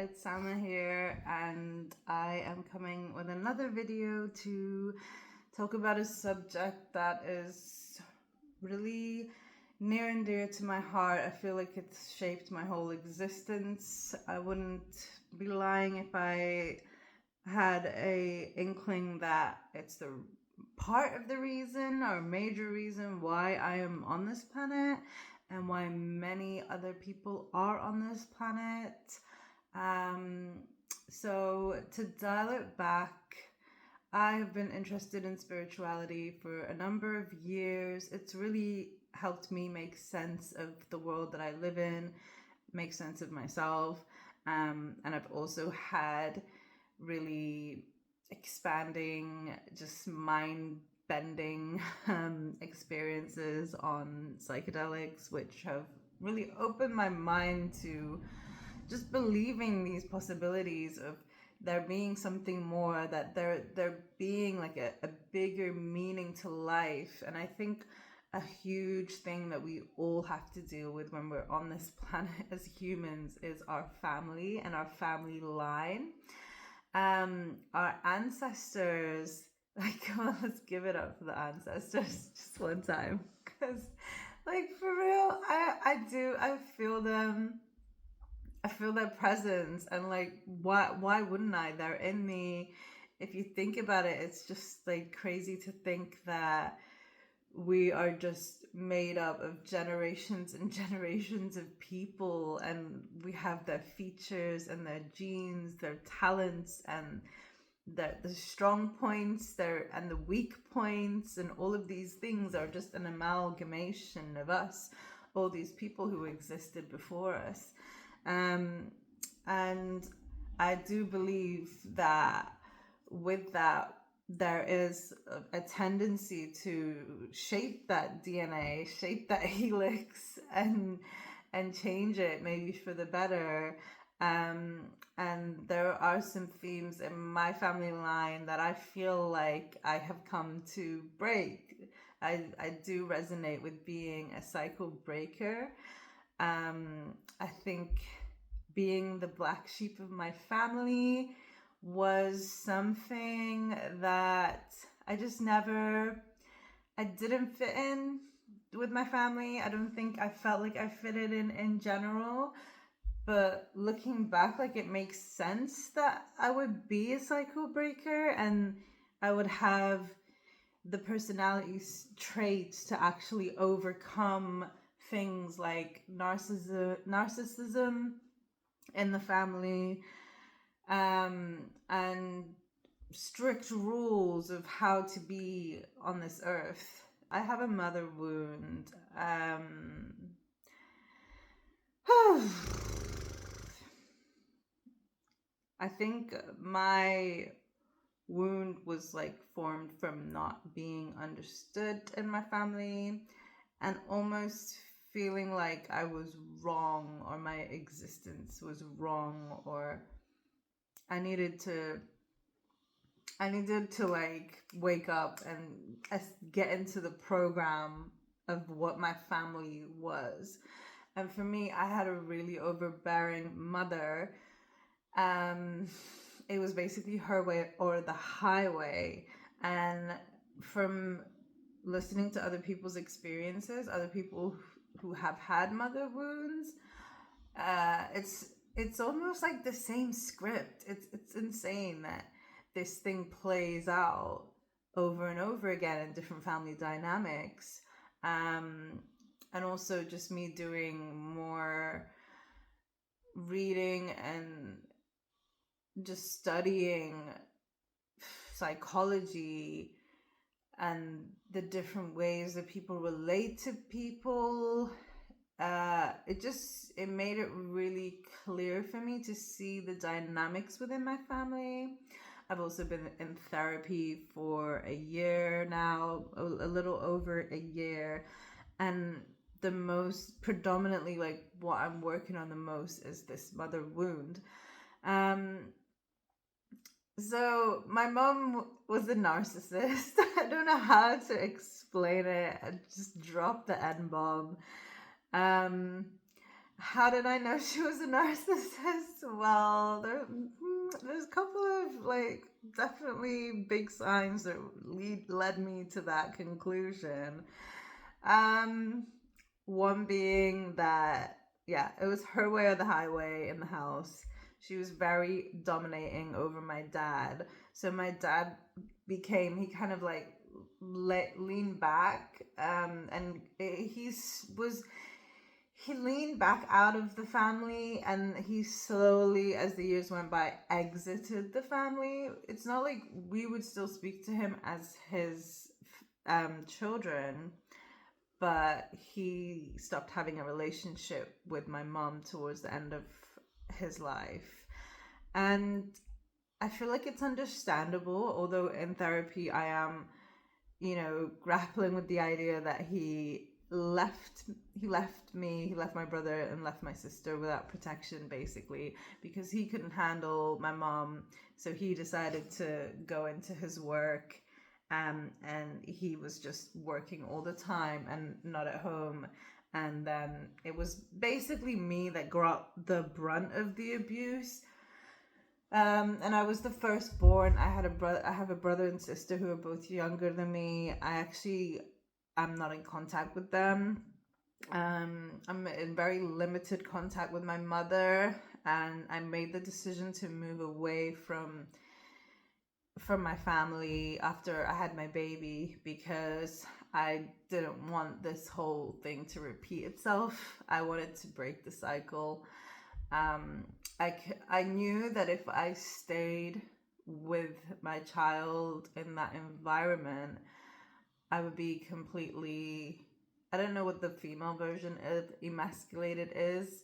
It's Sama here, and I am coming with another video to talk about a subject that is really near and dear to my heart. I feel like it's shaped my whole existence. I wouldn't be lying if I had a inkling that it's the part of the reason or major reason why I am on this planet and why many other people are on this planet. Um, so to dial it back, I have been interested in spirituality for a number of years. It's really helped me make sense of the world that I live in, make sense of myself. And I've also had really expanding, just mind bending experiences on psychedelics, which have really opened my mind to just believing these possibilities of there being something more, that there being like a bigger meaning to life. And I think a huge thing that we all have to deal with when we're on this planet as humans is our family and our family line. Our ancestors, like, well, let's give it up for the ancestors just one time, because like for real, I feel them. I feel their presence, and like, why wouldn't I? They're in me. If you think about it, it's just like crazy to think that we are just made up of generations and generations of people, and we have their features and their genes, their talents, and the strong points there and the weak points, and all of these things are just an amalgamation of us, all these people who existed before us. And I do believe that with that, there is a tendency to shape that DNA, shape that helix, and change it maybe for the better. And there are some themes in my family line that I feel like I have come to break. I do resonate with being a cycle breaker. I think being the black sheep of my family was something that I just never, I didn't fit in with my family. I don't think I felt like I fitted in general. But looking back, like, it makes sense that I would be a cycle breaker, and I would have the personality traits to actually overcome things like narcissism in the family, and strict rules of how to be on this earth. I have a mother wound. I think my wound was like formed from not being understood in my family, and almost feeling like I was wrong, or my existence was wrong, or I needed to like wake up and get into the program of what my family was. And for me, I had a really overbearing mother. It was basically her way or the highway. And from listening to other people's experiences, other people who have had mother wounds, it's almost like the same script. It's insane that this thing plays out over and over again in different family dynamics. And also just me doing more reading and just studying psychology and the different ways that people relate to people. It made it really clear for me to see the dynamics within my family. I've also been in therapy for a year now, a little over a year, and the most predominantly, like, what I'm working on the most is this mother wound. So my mom was a narcissist. I don't know how to explain it. I just dropped the N bomb. Um, how did I know she was a narcissist? Well, there's a couple of like definitely big signs that led me to that conclusion. Um, One being that, yeah, it was her way or the highway in the house. She was very dominating over my dad. So my dad he kind of like leaned back, and he leaned back out of the family, and he slowly, as the years went by, exited the family. It's not like we would still speak to him as his children, but he stopped having a relationship with my mom towards the end of his life. And I feel like it's understandable, although in therapy I am, grappling with the idea that he left my brother and left my sister without protection, basically, because he couldn't handle my mom. So he decided to go into his work, and he was just working all the time and not at home. And then it was basically me that got the brunt of the abuse. And I was the firstborn. I have a brother and sister who are both younger than me. I'm not in contact with them. I'm in very limited contact with my mother, and I made the decision to move away from my family after I had my baby, because I didn't want this whole thing to repeat itself. I wanted to break the cycle. I knew that if I stayed with my child in that environment, I would be completely, I don't know what the female version of emasculated is,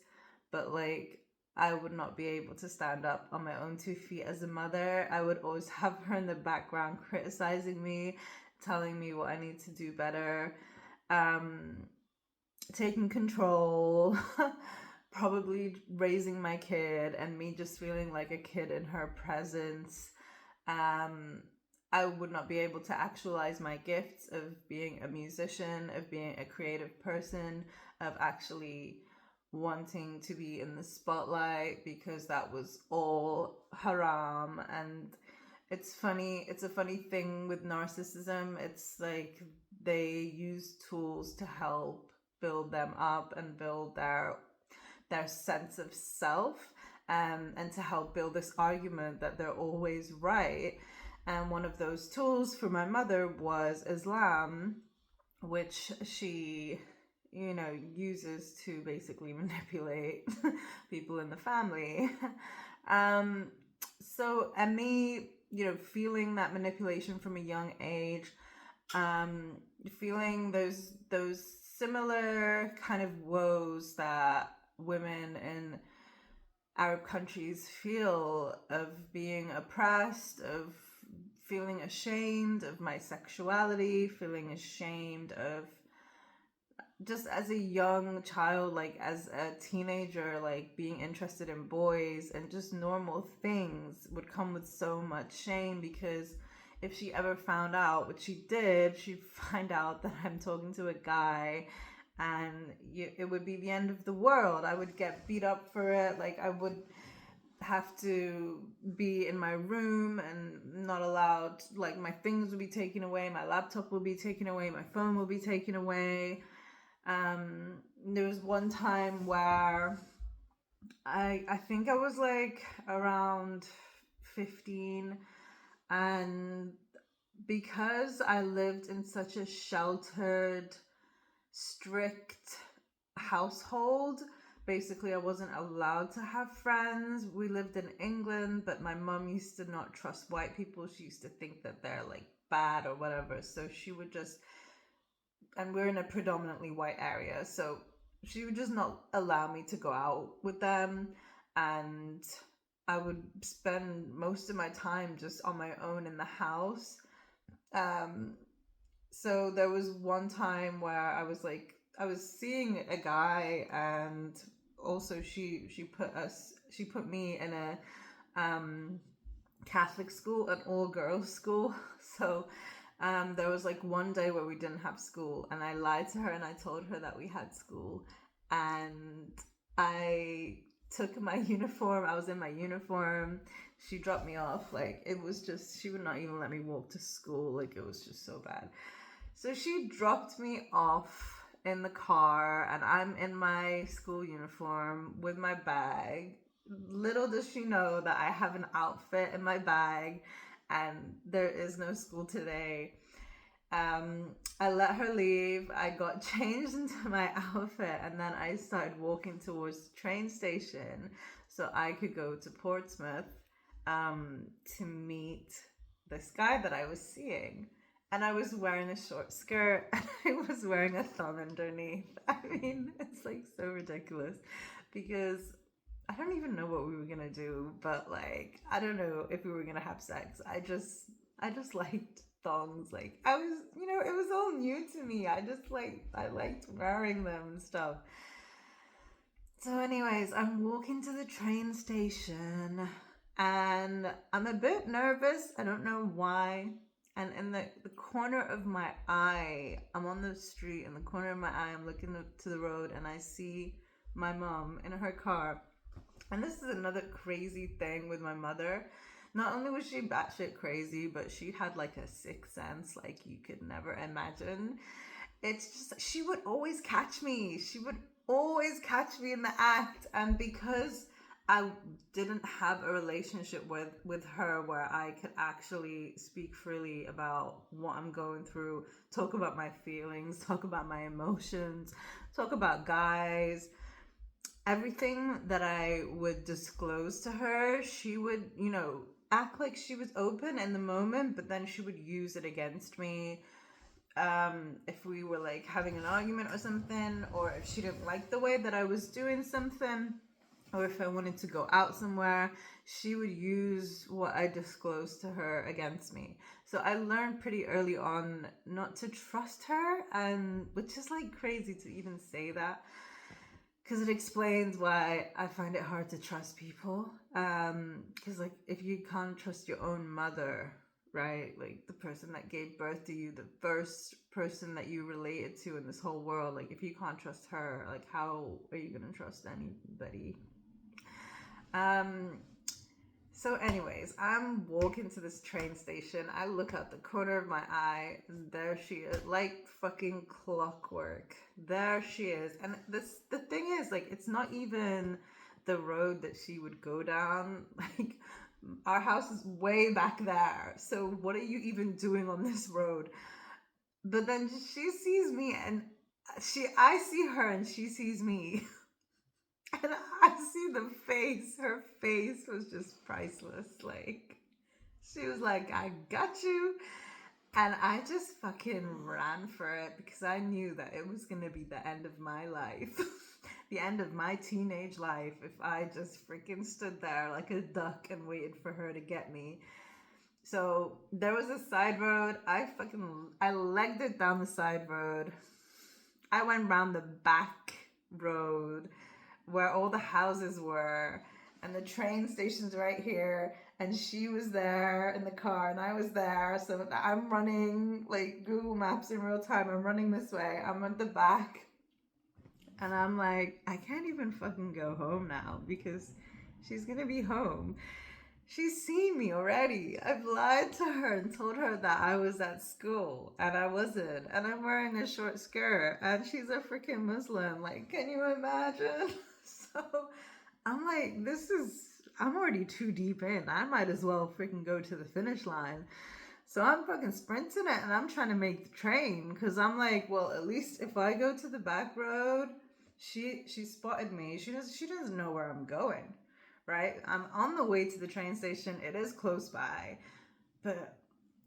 but like, I would not be able to stand up on my own 2 feet as a mother. I would always have her in the background criticizing me, telling me what I need to do better, taking control, probably raising my kid, and me just feeling like a kid in her presence. I would not be able to actualize my gifts of being a musician, of being a creative person, of actually wanting to be in the spotlight, because that was all haram. And it's a funny thing with narcissism. It's like they use tools to help build them up and build their sense of self, and to help build this argument that they're always right. And one of those tools for my mother was Islam, which she, uses to basically manipulate people in the family. And me, feeling that manipulation from a young age, feeling those similar kind of woes that women in Arab countries feel, of being oppressed, of feeling ashamed of my sexuality, feeling ashamed of, just as a young child, like as a teenager, like being interested in boys and just normal things would come with so much shame, because if she ever found out, which she did, she'd find out that I'm talking to a guy, and it would be the end of the world. I would get beat up for it. Like, I would have to be in my room and not allowed, like, my things would be taken away, my laptop will be taken away, my phone will be taken away. There was one time where I think I was like around 15, and because I lived in such a sheltered, strict household, basically I wasn't allowed to have friends. We lived in England, but my mom used to not trust white people. She used to think that they're like bad or whatever, so she would just, and we're in a predominantly white area, so she would just not allow me to go out with them, and I would spend most of my time just on my own in the house. So there was one time where I was seeing a guy, and also she put me in a Catholic school, an all girls school. So there was like one day where we didn't have school, and I lied to her and I told her that we had school, and I took my uniform. I was in my uniform. She dropped me off. Like, it was just, she would not even let me walk to school. Like, it was just so bad. So she dropped me off in the car, and I'm in my school uniform with my bag. Little does she know that I have an outfit in my bag and there is no school today. I let her leave. I got changed into my outfit, and then I started walking towards the train station so I could go to Portsmouth to meet this guy that I was seeing. And I was wearing a short skirt and I was wearing a thong underneath. I mean, it's like so ridiculous because I don't even know what we were gonna do, but like I don't know if we were gonna have sex. I just liked thongs. Like I was, it was all new to me. I liked wearing them and stuff. So anyways, I'm walking to the train station and I'm a bit nervous. I don't know why. And in the corner of my eye, I'm on the street, in the corner of my eye, I'm looking to the road and I see my mom in her car. And this is another crazy thing with my mother. Not only was she batshit crazy, but she had like a sixth sense like you could never imagine. It's just, she would always catch me. She would always catch me in the act. And because I didn't have a relationship with her where I could actually speak freely about what I'm going through, talk about my feelings, talk about my emotions, talk about guys, everything that I would disclose to her, she would, act like she was open in the moment, but then she would use it against me. If we were like having an argument or something, or if she didn't like the way that I was doing something, or if I wanted to go out somewhere, she would use what I disclosed to her against me. So I learned pretty early on not to trust her, and which is like crazy to even say that, because it explains why I find it hard to trust people. Because like if you can't trust your own mother, right? Like the person that gave birth to you, the first person that you related to in this whole world, like if you can't trust her, like how are you gonna trust anybody? Um, so, anyways, I'm walking to this train station. I look out the corner of my eye, and there she is, like fucking clockwork. There she is. And the thing is, like, it's not even the road that she would go down. Like, our house is way back there. So, what are you even doing on this road? But then she sees me, and I see her, and she sees me. And I see the face. Her face was just priceless. Like, she was like, I got you. And I just fucking ran for it because I knew that it was going to be the end of my life. The end of my teenage life if I just freaking stood there like a duck and waited for her to get me. So there was a side road. I legged it down the side road. I went round the back road where all the houses were, and the train station's right here, and she was there in the car and I was there. So I'm running like Google Maps in real time. I'm running this way. I'm at the back and I'm like, I can't even fucking go home now because she's gonna be home. She's seen me already. I've lied to her and told her that I was at school and I wasn't. And I'm wearing a short skirt and she's a freaking Muslim. Like, can you imagine? So I'm like, I'm already too deep in. I might as well freaking go to the finish line. So I'm fucking sprinting it and I'm trying to make the train because I'm like, well, at least if I go to the back road, she spotted me. She doesn't know where I'm going, right? I'm on the way to the train station. It is close by, but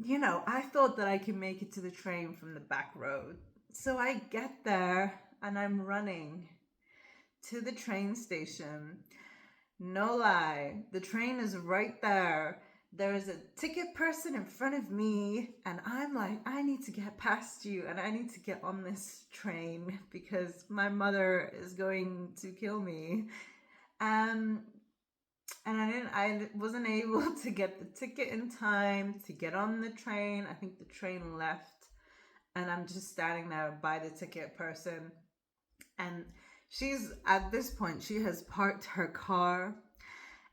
I thought that I could make it to the train from the back road. So I get there and I'm running to the train station. No lie, the train is right there. There is a ticket person in front of me, and I'm like, I need to get past you and I need to get on this train because my mother is going to kill me. And I wasn't able to get the ticket in time to get on the train. I think the train left, and I'm just standing there by the ticket person, and She's at this point, she has parked her car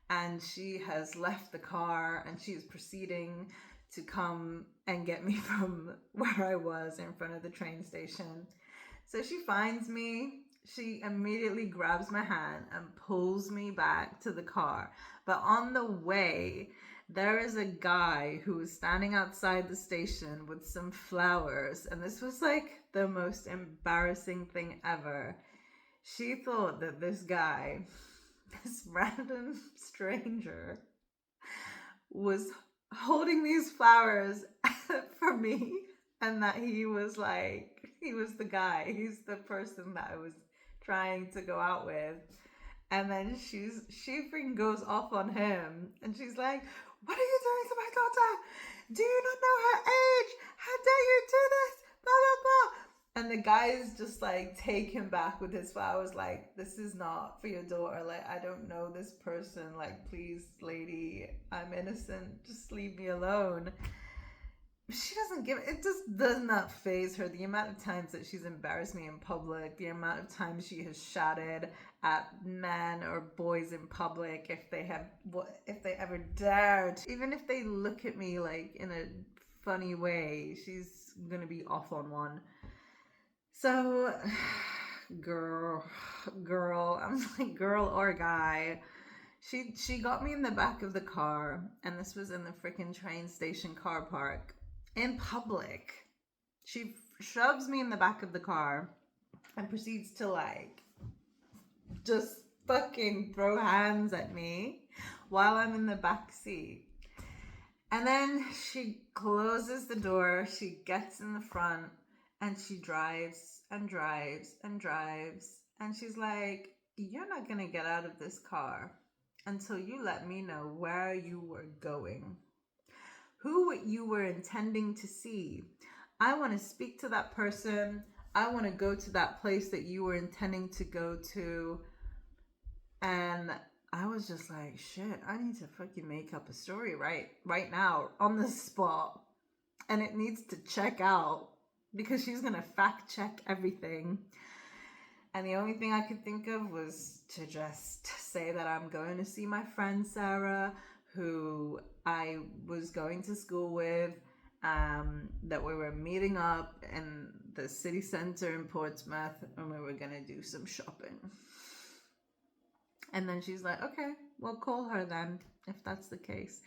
and she has left the car and she is proceeding to come and get me from where I was in front of the train station. So she finds me. She immediately grabs my hand and pulls me back to the car. But on the way, there is a guy who was standing outside the station with some flowers. And this was like the most embarrassing thing ever. She thought that this guy, this random stranger, was holding these flowers for me, and that he was like, he was the guy, he's the person that I was trying to go out with. And then she freaking goes off on him and she's like, what are you doing to my daughter? Do you not know her age? How dare you do this? Blah blah blah. And the guy is just like taken back with his flowers, like, this is not for your daughter. Like, I don't know this person. Like, please, lady, I'm innocent. Just leave me alone. She doesn't give it, just does not faze her. The amount of times that she's embarrassed me in public, the amount of times she has shouted at men or boys in public if they ever dared, even if they look at me like in a funny way, she's gonna be off on one. So, girl, I'm like, girl or guy. She got me in the back of the car, and this was in the freaking train station car park in public. She shoves me in the back of the car and proceeds to like just fucking throw hands at me while I'm in the back seat. And then she closes the door, she gets in the front, and she drives and drives and drives. And she's like, you're not going to get out of this car until you let me know where you were going, who you were intending to see. I want to speak to that person. I want to go to that place that you were intending to go to. And I was just like, shit, I need to fucking make up a story right now on the spot. And it needs to check out because she's going to fact check everything. And the only thing I could think of was to just say that I'm going to see my friend Sarah, who I was going to school with, that we were meeting up in the city center in Portsmouth and we were going to do some shopping. And then she's like, okay, well, call her then, if that's the case.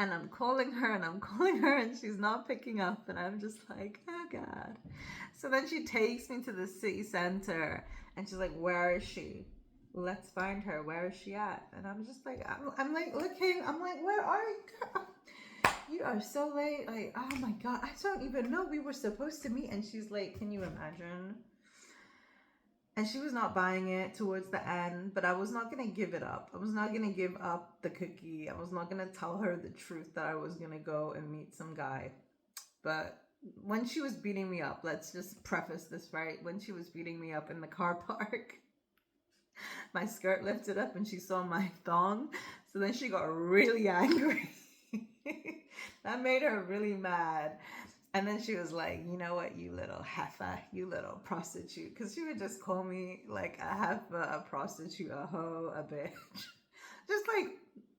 And I'm calling her and she's not picking up. And I'm just like, oh God. So then she takes me to the city center and she's like, where is she? Let's find her. Where is she at? And I'm just like, I'm like looking. I'm like, where are you? You are so late. Like, oh my God. I don't even know we were supposed to meet. And she's like, can you imagine? And she was not buying it towards the end, but I was not going to give it up. I was not going to give up the cookie. I was not going to tell her the truth that I was going to go and meet some guy. But when she was beating me up, let's just preface this right. When she was beating me up in the car park, my skirt lifted up and she saw my thong. So then she got really angry. That made her really mad. And then she was like, you know what, you little heifer, you little prostitute. Because she would just call me like a heifer, a prostitute, a hoe, a bitch. Just like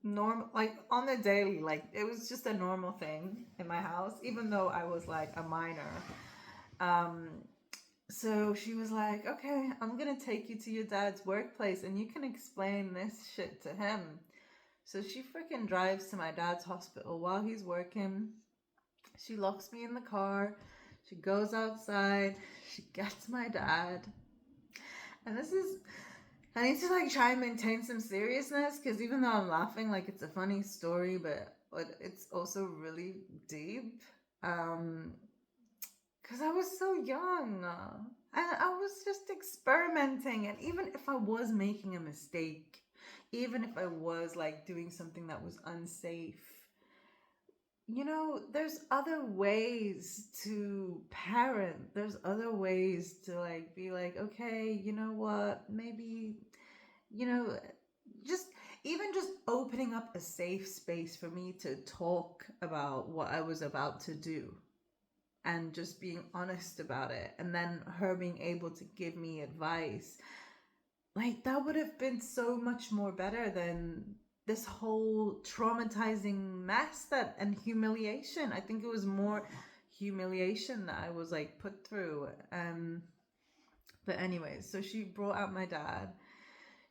normal, like on the daily. Like it was just a normal thing in my house, even though I was like a minor. So she was like, okay, I'm going to take you to your dad's workplace and you can explain this shit to him. So she freaking drives to my dad's hospital while he's working. She locks me in the car. She goes outside. She gets my dad. And I need to like try and maintain some seriousness because even though I'm laughing, like it's a funny story, but it's also really deep. Because I was so young. And I was just experimenting. And even if I was making a mistake, even if I was like doing something that was unsafe, you know, there's other ways to parent. There's other ways to like be like, okay, you know what, maybe, you know, just opening up a safe space for me to talk about what I was about to do and just being honest about it. And then her being able to give me advice. like that would have been so much more better than this whole traumatizing mess that and humiliation. I think it was more humiliation that I was like put through. But anyways, so she brought out my dad.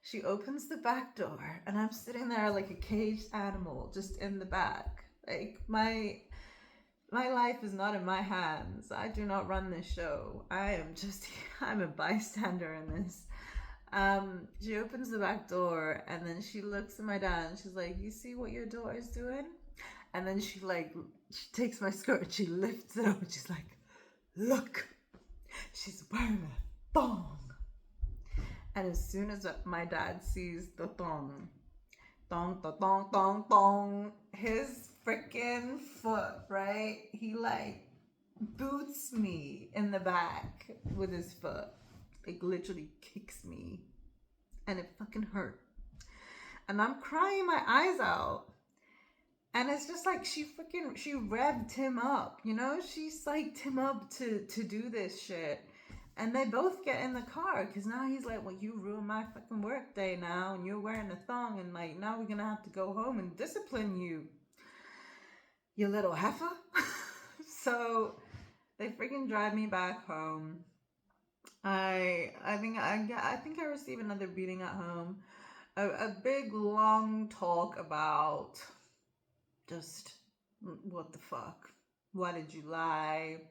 She opens the back door, and I'm sitting there like a caged animal, just in the back. Like my life is not in my hands. I do not run this show. I am just I'm a bystander in this. She opens the back door, and then she looks at my dad and she's like, "You see what your daughter's doing?" And then she takes my skirt and she lifts it up and she's like, "Look, she's wearing a thong." And as soon as my dad sees the thong, thong, thong, thong, thong, thong, his freaking foot, right? He like boots me in the back with his foot. Like literally kicks me. And it fucking hurt. And I'm crying my eyes out. And it's just like she revved him up, you know? She psyched him up to do this shit. And they both get in the car because now he's like, "Well, you ruined my fucking work day now, and you're wearing a thong, and like now we're gonna have to go home and discipline you, you little heifer." So they freaking drive me back home. I think I received another beating at home. A big long talk about just what the fuck. Why did you lie?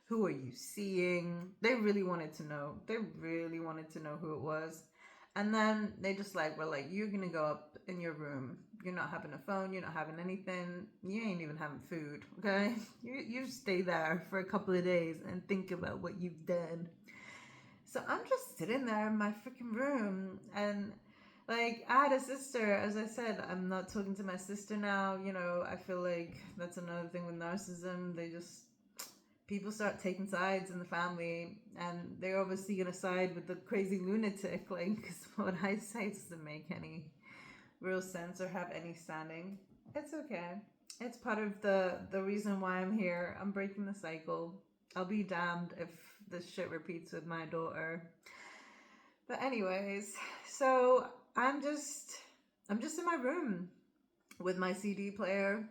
Who are you seeing? They really wanted to know. They really wanted to know who it was. And then they just like were like, "You're gonna go up in your room. You're not having a phone. You're not having anything. You ain't even having food. Okay? You stay there for a couple of days and think about what you've done." So I'm just sitting there in my freaking room, and like I had a sister. As I said, I'm not talking to my sister now. You know, I feel like that's another thing with narcissism. They just people start taking sides in the family, and they're obviously gonna side with the crazy lunatic. Like, because what I say doesn't make any real sense or have any standing. It's okay. It's part of the reason why I'm here. I'm breaking the cycle. I'll be damned if this shit repeats with my daughter. But anyways, so I'm just in my room with my CD player,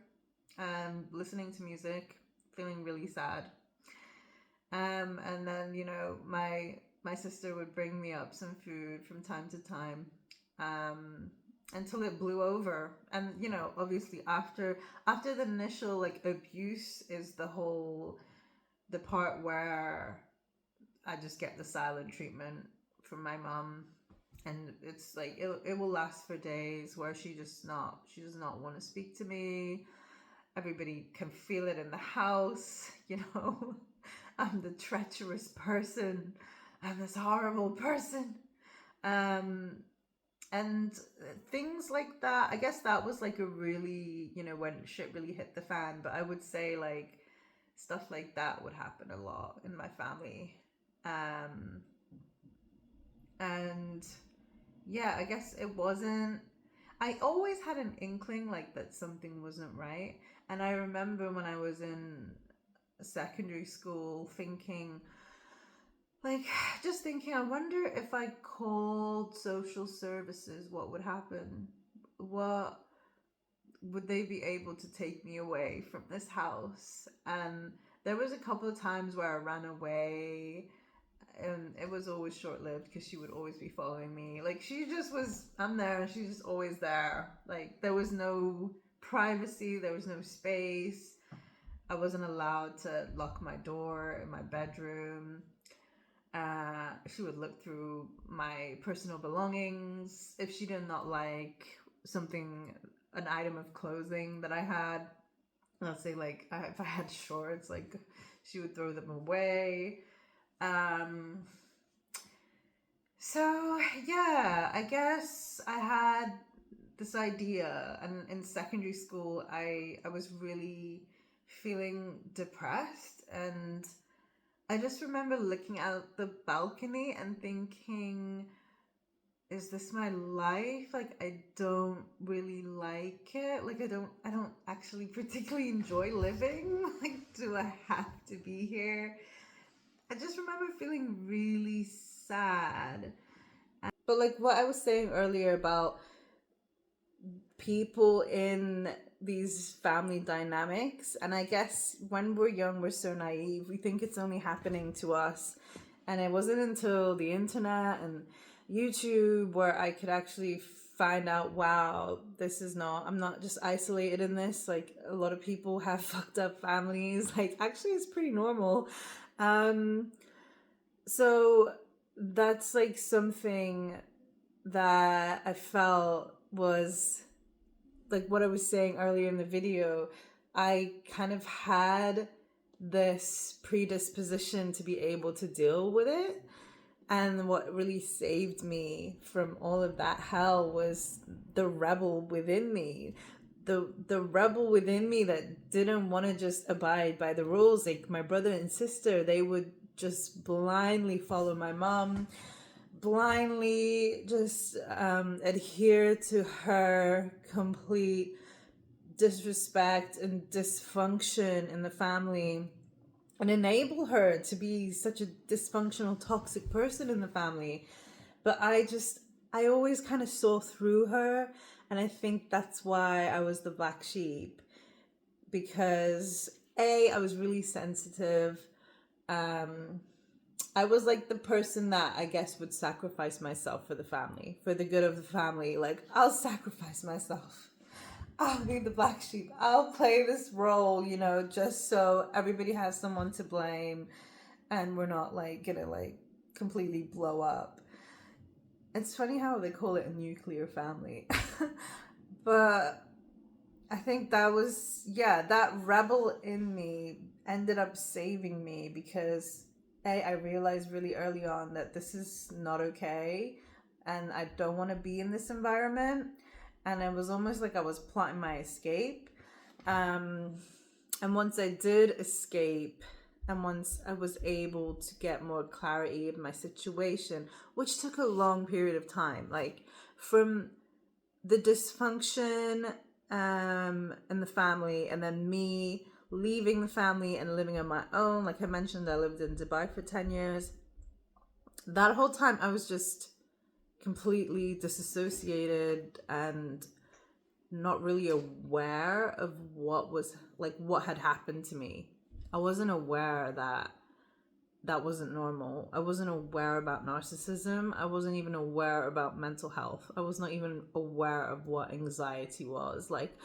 listening to music, feeling really sad. And then my sister would bring me up some food from time to time, until it blew over. And obviously after the initial like abuse is the part where I just get the silent treatment from my mom, and it's like it will last for days where she does not want to speak to me. Everybody can feel it in the house. I'm the treacherous person. I'm this horrible person. Um, and things like that. I guess that was like a really, when shit really hit the fan. But I would say like stuff like that would happen a lot in my family. Um, and yeah, I guess it wasn't. I always had an inkling like that something wasn't right. And I remember when I was in secondary school thinking, like, just thinking, I wonder if I called social services, what would happen? What would they be able to take me away from this house? And there was a couple of times where I ran away, and it was always short lived because she would always be following me. Like, she just was, I'm there and she's just always there. Like, there was no privacy, there was no space. I wasn't allowed to lock my door in my bedroom. She would look through my personal belongings if she did not like an item of clothing that I had. Let's say, like, if I had shorts, like, she would throw them away. So yeah, I guess I had this idea, and in secondary school, I was really feeling depressed, and I just remember looking out the balcony and thinking, is this my life? Like, I don't really like it. Like, I don't actually particularly enjoy living. Like, do I have to be here? I just remember feeling really sad. But like what I was saying earlier about people in these family dynamics, and I guess when we're young we're so naive, we think it's only happening to us. And it wasn't until the internet and YouTube where I could actually find out, wow, this is not, I'm not just isolated in this. Like a lot of people have fucked up families. Like actually it's pretty normal. So that's like something that I felt was like what I was saying earlier in the video. I kind of had this predisposition to be able to deal with it. And what really saved me from all of that hell was the rebel within me. The rebel within me that didn't want to just abide by the rules. Like my brother and sister, they would just blindly follow my mom, blindly just adhere to her complete disrespect and dysfunction in the family, and enable her to be such a dysfunctional, toxic person in the family. But I always kind of saw through her. And I think that's why I was the black sheep. Because I was really sensitive. I was like the person that I guess would sacrifice myself for the family, for the good of the family. Like, I'll sacrifice myself. I'll be the black sheep. I'll play this role, you know, just so everybody has someone to blame and we're not like gonna like completely blow up. It's funny how they call it a nuclear family. But I think that was, yeah, that rebel in me ended up saving me because I realized really early on that this is not okay and I don't want to be in this environment. And it was almost like I was plotting my escape. And once I did escape, and once I was able to get more clarity of my situation, which took a long period of time, like from the dysfunction in the family, and then me leaving the family and living on my own. Like I mentioned, I lived in Dubai for 10 years. That whole time I was just completely disassociated and not really aware of what had happened to me. I wasn't aware that that wasn't normal. I wasn't aware about narcissism. I wasn't even aware about mental health. I was not even aware of what anxiety was. Like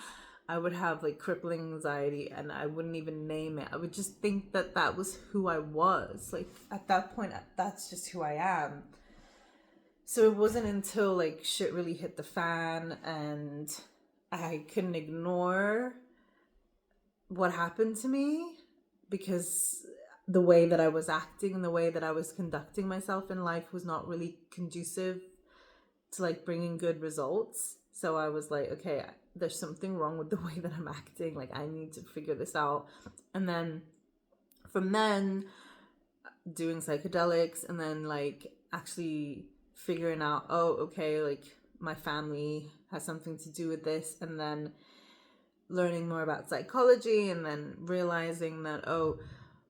I would have like crippling anxiety and I wouldn't even name it. I would just think that that was who I was. Like at that point, that's just who I am. So it wasn't until like shit really hit the fan and I couldn't ignore what happened to me, because the way that I was acting and the way that I was conducting myself in life was not really conducive to like bringing good results. So I was like, okay, there's something wrong with the way that I'm acting. Like I need to figure this out. And then from then doing psychedelics and then like actually figuring out, oh, okay, like my family has something to do with this. And then learning more about psychology and then realizing that, oh,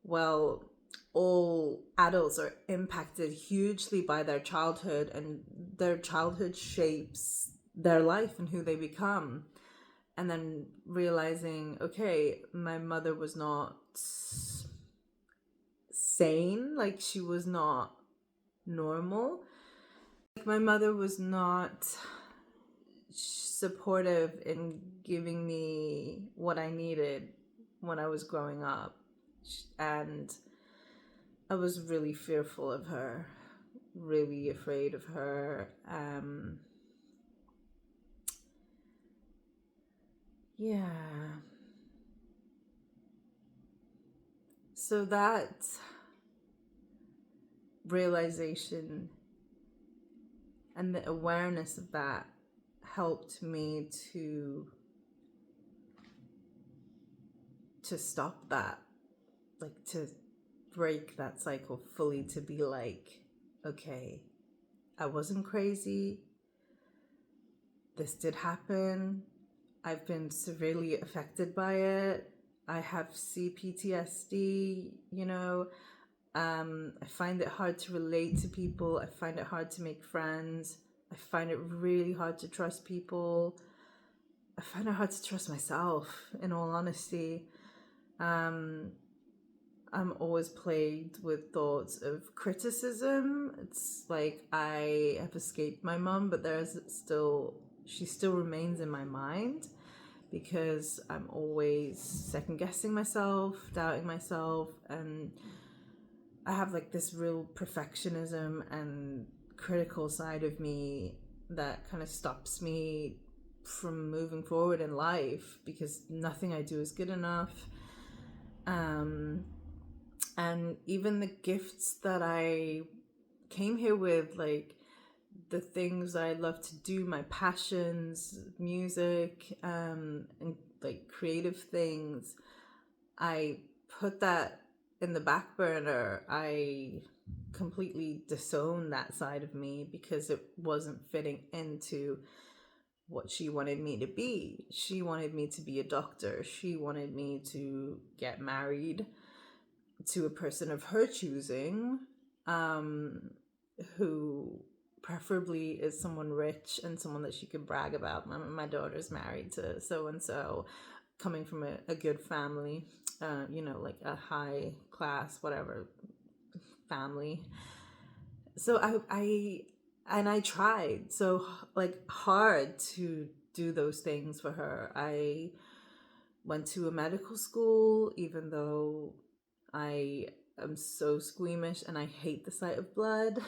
well, all adults are impacted hugely by their childhood, and their childhood shapes their life and who they become. And then realizing, okay, my mother was not sane, like she was not normal. Like my mother was not supportive in giving me what I needed when I was growing up. And I was really fearful of her, really afraid of her. Yeah. So that realization and the awareness of that helped me to stop that, like to break that cycle fully, to be like, okay, I wasn't crazy. This did happen. I've been severely affected by it. I have CPTSD, you know. I find it hard to relate to people. I find it hard to make friends. I find it really hard to trust people. I find it hard to trust myself, in all honesty. I'm always plagued with thoughts of criticism. It's like I have escaped my mum, but she still remains in my mind, because I'm always second guessing myself, doubting myself, and I have like this real perfectionism and critical side of me that kind of stops me from moving forward in life, because nothing I do is good enough. And even the gifts that I came here with, like the things I love to do, my passions, music, and like creative things, I put that in the back burner. I completely disowned that side of me because it wasn't fitting into what she wanted me to be. She wanted me to be a doctor. She wanted me to get married to a person of her choosing, who preferably is someone rich and someone that she could brag about. My daughter's married to so and so, coming from a good family, like a high class, whatever family. So I tried so like hard to do those things for her. I went to a medical school, even though I am so squeamish and I hate the sight of blood.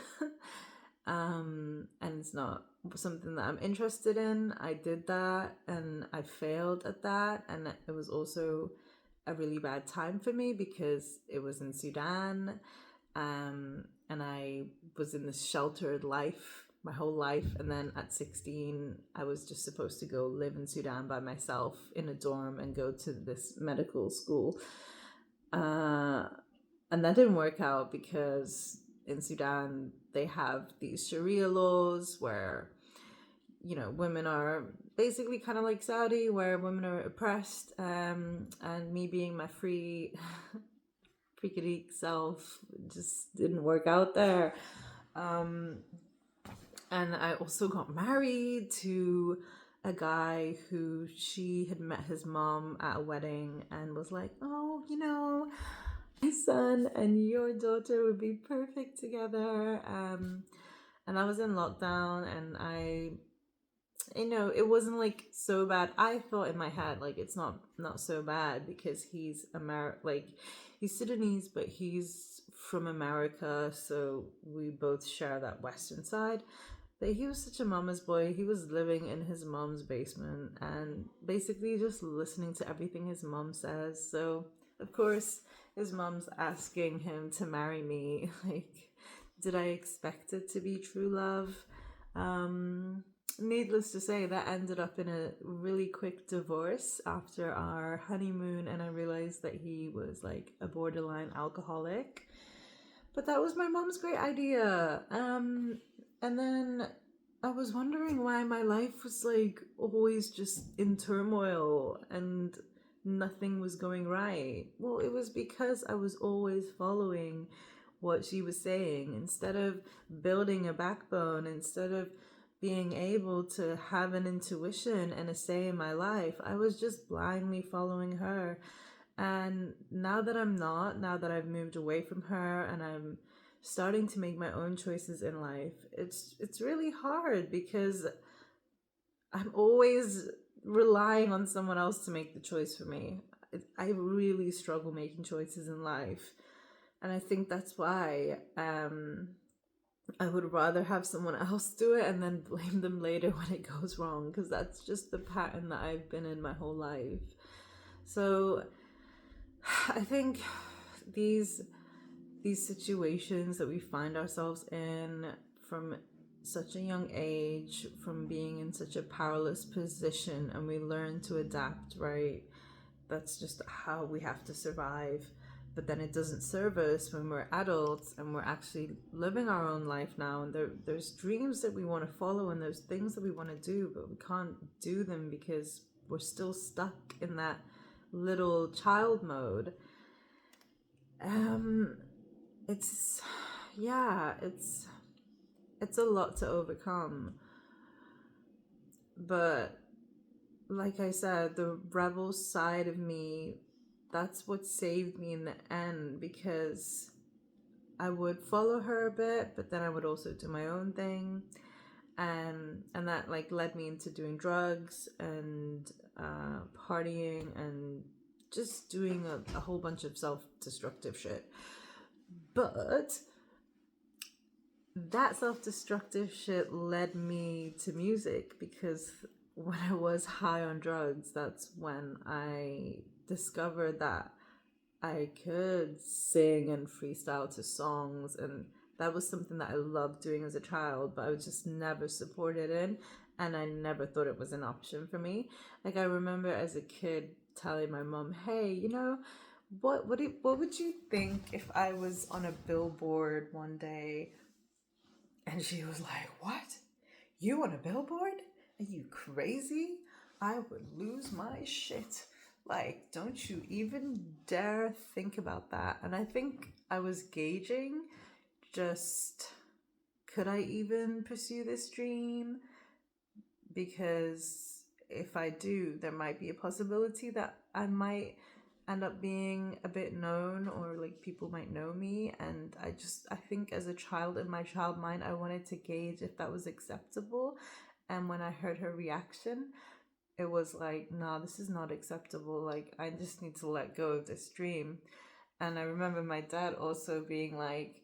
And it's not something that I'm interested in. I did that and I failed at that, and it was also a really bad time for me because it was in Sudan, and I was in this sheltered life my whole life, and then at 16 I was just supposed to go live in Sudan by myself in a dorm and go to this medical school, and that didn't work out because in Sudan they have these Sharia laws where women are basically kind of like Saudi, where women are oppressed, and me being my free freaky self just didn't work out there. And I also got married to a guy who she had met his mom at a wedding and was like, oh, my son and your daughter would be perfect together. And I was in lockdown, and it wasn't like so bad. I thought in my head, like, it's not so bad because he's he's Sudanese, but he's from America, so we both share that Western side. But he was such a mama's boy. He was living in his mom's basement and basically just listening to everything his mom says. So, of course, his mom's asking him to marry me. Like, did I expect it to be true love? Needless to say, that ended up in a really quick divorce after our honeymoon, and I realized that he was like a borderline alcoholic. But that was my mom's great idea. And then I was wondering why my life was like always just in turmoil and nothing was going right. Well, it was because I was always following what she was saying instead of building a backbone, instead of being able to have an intuition and a say in my life. I was just blindly following her. And now that I've moved away from her and I'm starting to make my own choices in life, it's really hard because I'm always relying on someone else to make the choice for me. I really struggle making choices in life, and I think that's why I would rather have someone else do it and then blame them later when it goes wrong, because that's just the pattern that I've been in my whole life. So I think these situations that we find ourselves in from such a young age, from being in such a powerless position, and we learn to adapt, right? That's just how we have to survive. But then it doesn't serve us when we're adults and we're actually living our own life now, and there's dreams that we want to follow and there's things that we want to do, but we can't do them because we're still stuck in that little child mode. it's, yeah, it's a lot to overcome. But like I said, the rebel side of me, that's what saved me in the end, because I would follow her a bit, but then I would also do my own thing. And that like led me into doing drugs and partying and just doing a whole bunch of self-destructive shit. But that self-destructive shit led me to music, because when I was high on drugs, that's when I discovered that I could sing and freestyle to songs, and that was something that I loved doing as a child, but I was just never supported in, and I never thought it was an option for me. Like, I remember as a kid telling my mom, "Hey, what would you think if I was on a billboard one day?" And she was like, "What? You on a billboard? Are you crazy? I would lose my shit. Like, don't you even dare think about that." And I think I was gauging just, could I even pursue this dream? Because if I do, there might be a possibility that I might end up being a bit known, or like people might know me. And I think as a child, in my child mind, I wanted to gauge if that was acceptable. And when I heard her reaction, it was like, nah, this is not acceptable. Like, I just need to let go of this dream. And I remember my dad also being like,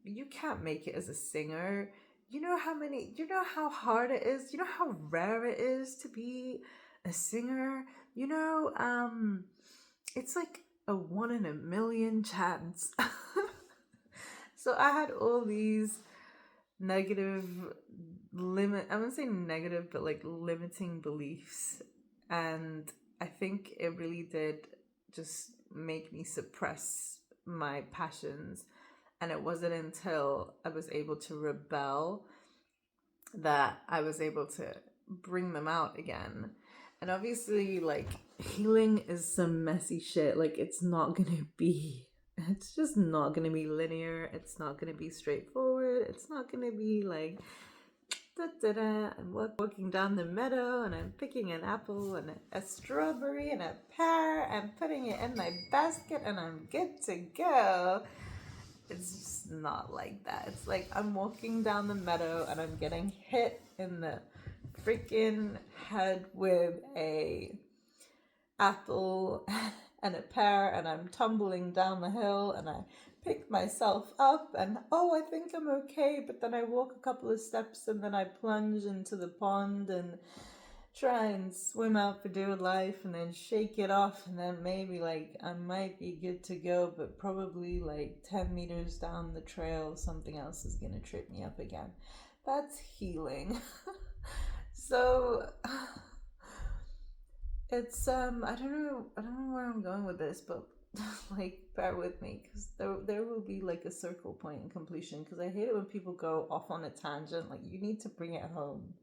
you can't make it as a singer. You know how hard it is? You know how rare it is to be a singer? It's like a 1 in a million chance. So I had all these negative I wouldn't say negative, but like limiting beliefs. And I think it really did just make me suppress my passions. And it wasn't until I was able to rebel that I was able to bring them out again. And obviously, like, healing is some messy shit. Like, it's just not gonna be linear. It's not gonna be straightforward. It's not gonna be like, I'm walking down the meadow and I'm picking an apple and a strawberry and a pear and putting it in my basket and I'm good to go. It's just not like that. It's like I'm walking down the meadow and I'm getting hit in the freaking head with a apple and a pear, and I'm tumbling down the hill and I pick myself up and I think I'm okay, but then I walk a couple of steps and then I plunge into the pond and try and swim out for dear life and then shake it off, and then maybe like I might be good to go, but probably like 10 meters down the trail something else is gonna trip me up again. That's healing. So it's I don't know where I'm going with this, but like, bear with me, because there will be like a circle point in completion, because I hate it when people go off on a tangent. Like, you need to bring it home.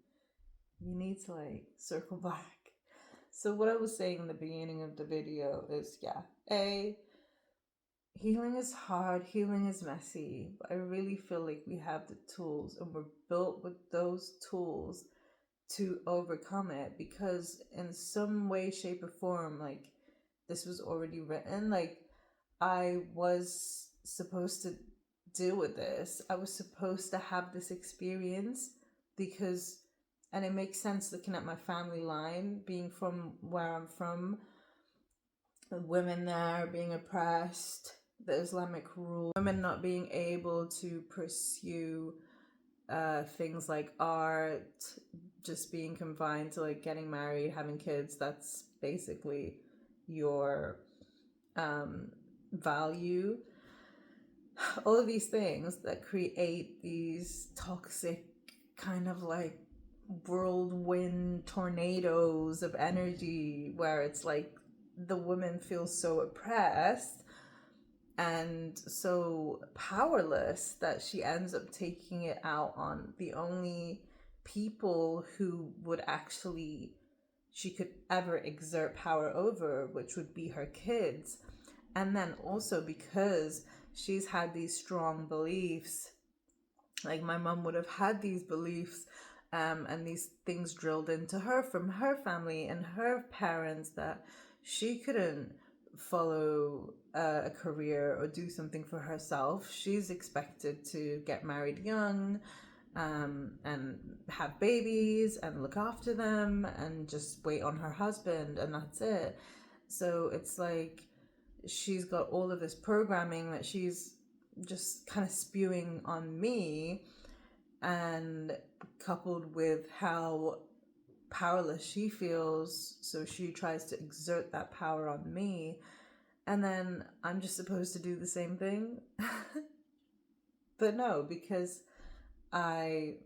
You need to like circle back. So what I was saying in the beginning of the video is, healing is hard, healing is messy, but I really feel like we have the tools and we're built with those tools to overcome it, because in some way, shape, or form, like, this was already written. Like, I was supposed to deal with this. I was supposed to have this experience, because, and it makes sense looking at my family line, being from where I'm from, women there being oppressed, the Islamic rule, women not being able to pursue things like art, just being confined to like getting married, having kids. That's basically your value. All of these things that create these toxic kind of like whirlwind tornadoes of energy, where it's like the woman feels so oppressed and so powerless that she ends up taking it out on the only people who would actually she could ever exert power over, which would be her kids. And then also, because she's had these strong beliefs. Like my mom would have had these beliefs and these things drilled into her from her family and her parents, that she couldn't follow a career or do something for herself. She's expected to get married young, and have babies and look after them and just wait on her husband, and that's it. So it's like she's got all of this programming that she's just kind of spewing on me, and coupled with how powerless she feels, so she tries to exert that power on me, and then I'm just supposed to do the same thing. But no, because I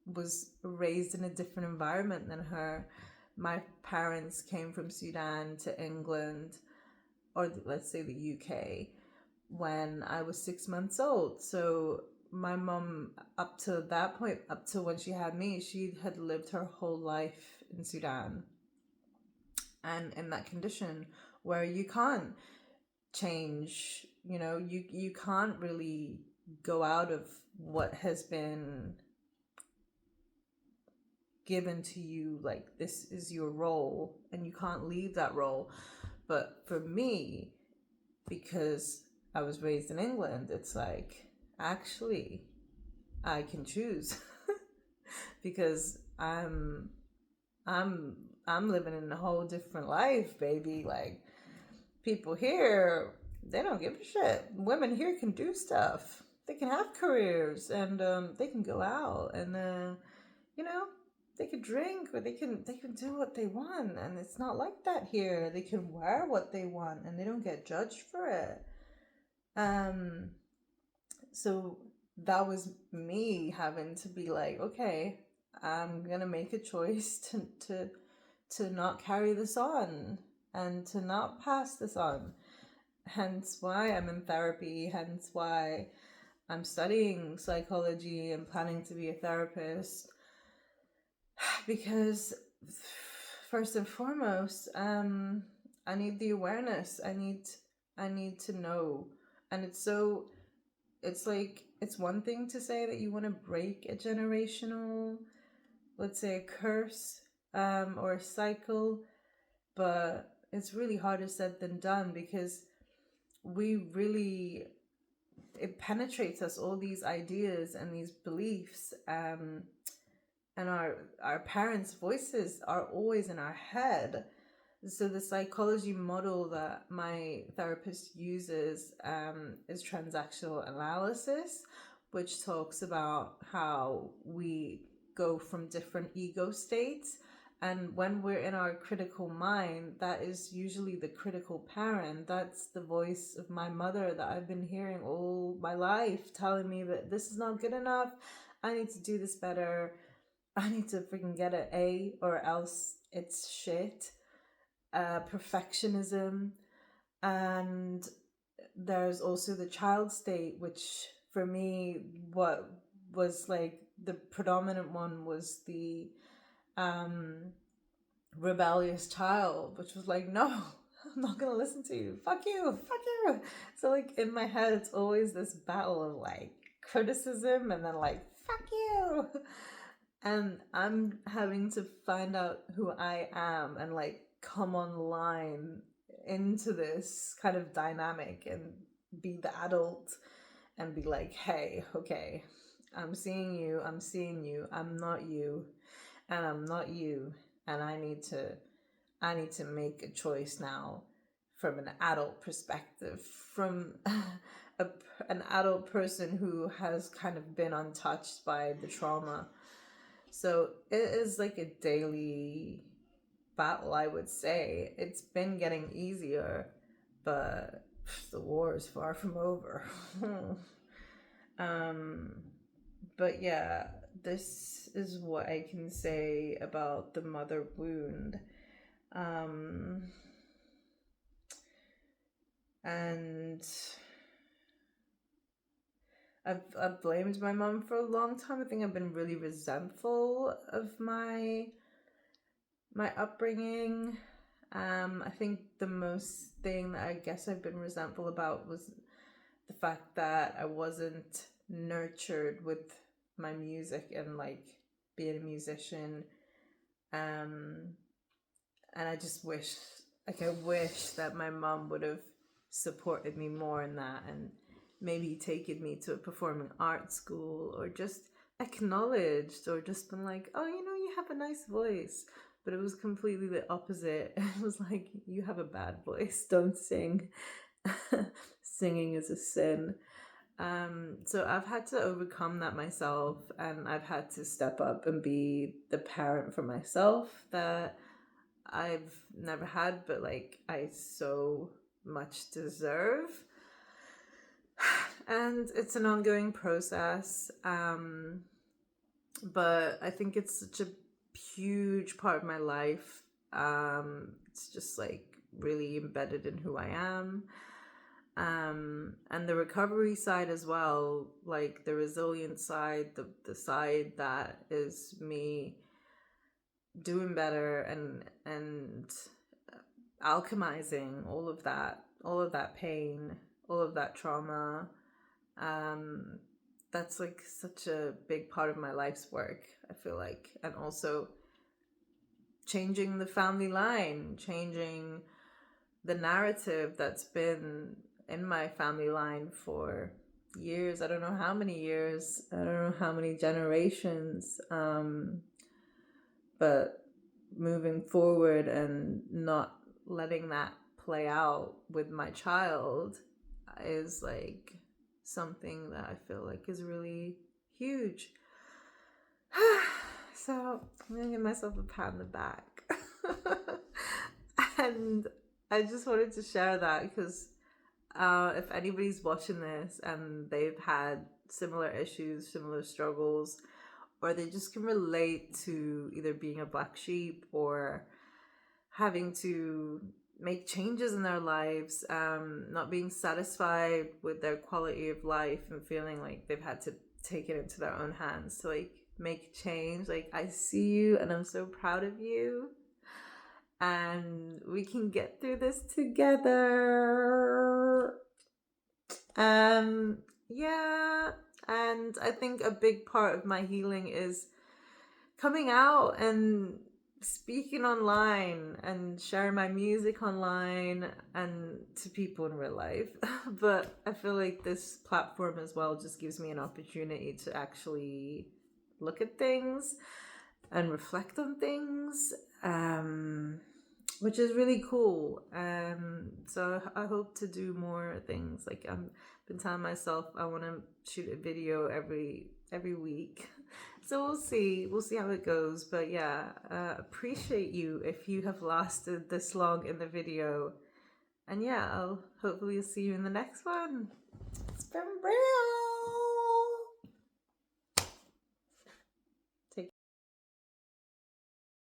was raised in a different environment than her. My parents came from Sudan to England, or let's say the UK, when I was 6 months old. So my mom, up to that point, up to when she had me, she had lived her whole life in Sudan, and in that condition where you can't change, you can't really go out of what has been given to you. Like, this is your role and you can't leave that role. But for me, because I was raised in England, it's like, actually I can choose. Because I'm living in a whole different life, baby. Like, people here, they don't give a shit. Women here can do stuff. They can have careers, and they can go out, and they can drink, or they can do what they want. And it's not like that here. They can wear what they want and they don't get judged for it. So that was me having to be like, okay, I'm gonna make a choice to not carry this on and to not pass this on. Hence why I'm in therapy, hence why I'm studying psychology and planning to be a therapist. Because first and foremost, I need the awareness. I need to know. And it's like, it's one thing to say that you want to break a generational, let's say, a curse, or a cycle, but it's really harder said than done, because it penetrates us, all these ideas and these beliefs, and our parents' voices are always in our head. So the psychology model that my therapist uses is transactional analysis, which talks about how we go from different ego states. And when we're in our critical mind, that is usually the critical parent. That's the voice of my mother that I've been hearing all my life, telling me that this is not good enough. I need to do this better. I need to freaking get an A or else it's shit. Perfectionism. And there's also the child state, which for me, what was like the predominant one was the rebellious child, which was like, no, I'm not gonna listen to you, fuck you. So like in my head, it's always this battle of like criticism and then like, fuck you. And I'm having to find out who I am and like come online into this kind of dynamic and be the adult and be like, hey, okay, I'm seeing you, I'm not you, and I'm not you, and I need to make a choice now from an adult perspective, from an adult person who has kind of been untouched by the trauma. So it is like a daily battle, I would say. It's been getting easier, but the war is far from over. But yeah, this is what I can say about the mother wound. And I've blamed my mom for a long time. I think I've been really resentful of my upbringing. I think the most thing that I guess I've been resentful about was the fact that I wasn't nurtured with my music and like being a musician. And I just wish, like, I wish that my mom would have supported me more in that and maybe taken me to a performing arts school, or just acknowledged, or just been like, oh, you know, you have a nice voice. But it was completely the opposite. It was like, you have a bad voice, don't sing. Singing is a sin. So I've had to overcome that myself, and I've had to step up and be the parent for myself that I've never had, but like I so much deserve. And it's an ongoing process. But I think it's such a huge part of my life. It's just like really embedded in who I am. And the recovery side as well, like the resilient side, the side that is me doing better and alchemizing all of that pain, all of that trauma. That's like such a big part of my life's work, I feel like. And also changing the family line, changing the narrative that's been in my family line for years. I don't know how many years, I don't know how many generations. But moving forward and not letting that play out with my child is like something that I feel like is really huge. So I'm gonna give myself a pat on the back. And I just wanted to share that because if anybody's watching this and they've had similar issues, similar struggles, or they just can relate to either being a black sheep or having to make changes in their lives, not being satisfied with their quality of life and feeling like they've had to take it into their own hands to like make change. Like, I see you and I'm so proud of you. And we can get through this together. Yeah. And I think a big part of my healing is coming out and speaking online and sharing my music online and to people in real life. But I feel like this platform as well just gives me an opportunity to actually look at things and reflect on things, which is really cool. So I hope to do more things. Like, I've been telling myself I want to shoot a video every week. So we'll see how it goes. But yeah, appreciate you if you have lasted this long in the video. And yeah, I'll hopefully see you in the next one. It's been real.